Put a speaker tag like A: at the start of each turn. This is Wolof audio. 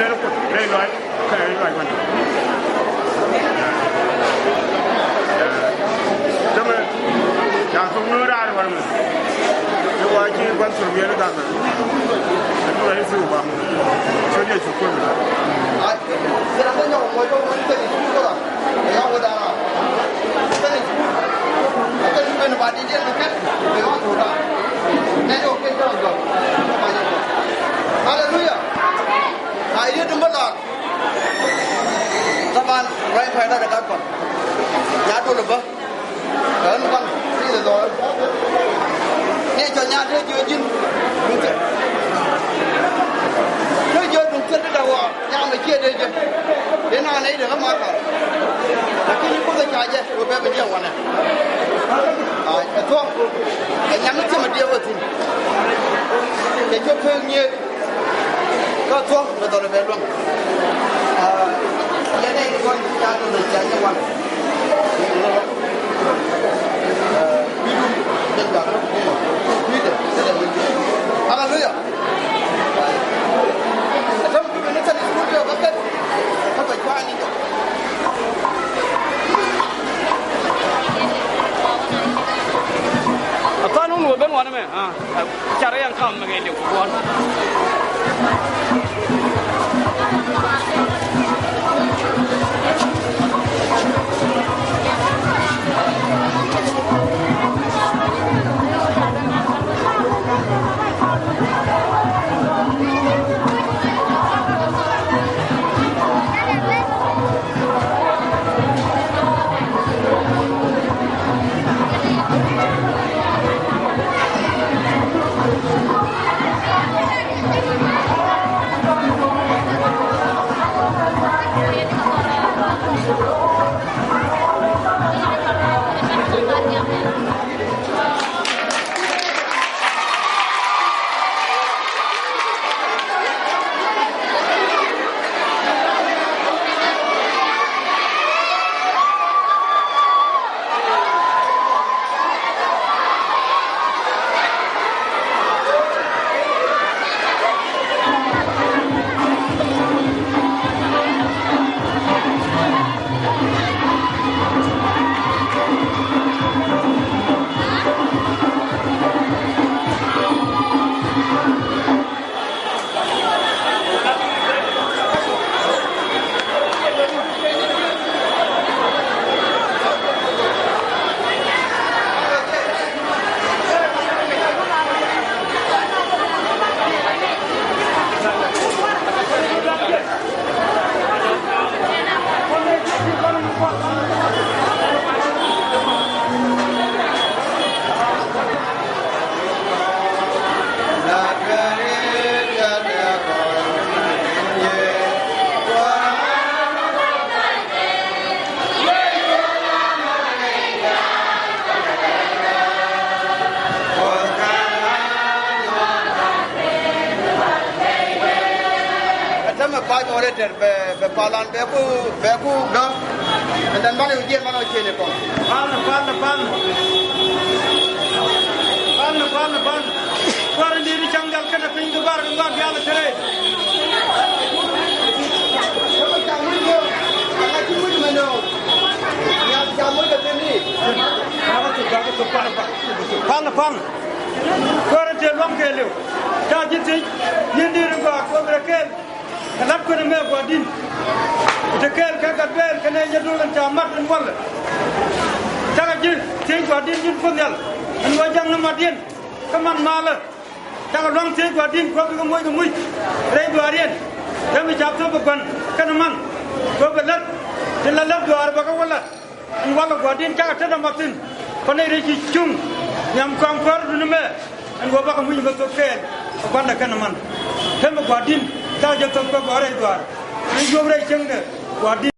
A: le ko re loy ka re loy man dama ya so no ra war man yo wa ji ban sur biya da na ko ai su ba so je su ko na
B: ai sera ko no ko ko te ni ko da ya wa da na te ni ko te ni ba di je na ka be wa ko da ne yo ke do do hallelujah ai dia dembala zaman rai phải ra dekat kon ya do le ba dan bang ni le do ni cho nya de ju jin nó vô đúng chân cái đầu nhau mày chia đây chứ đến nào lấy được nó mà cả là cái những cái trái chứ rồi bé bây giờ hoàn này cái thuốc cái nhắm nó mà điêu thì cái thuốc thương như có thuốc rồi tôi về luôn cái này con cha tôi được chạy như hoàn dân đoàn nó cũng quý được thế là mình hallelujah
C: Apa nunggu ben wana me? Cara yang kam mengenai dia kuat.
B: Bepalan beku dah, dan mana ujian mana ujian ni pun.
A: Pan. Kuaran diri canggal kena pintu bar dia le tere.
B: Kamu campur je, kamu cuma di mana? Yang campur ke sini.
A: Kamu tu pan. Kuaran dia luang kelu. Dah jadi diri gua berakel. Kenapa kena me gua din? Dekel kagak bel kena jadulan camat dan wal. Jangan jin gua din jin punyal. An wajang nama din. Kaman malah. Jangan luang gua din gua gemui. Rei gua rian. Kami jatuh beban kenaman. Gua belat. Jelalap dua arba kau belat. An wal gua din jangan ada makin. Kena reci cung. Nyam kangkar dulu me. An gua bakal mui betul kel. Banda kenaman. Kami gua din. Jangan jatuh gua berai dua. Ini gua berai cengde. Gua din.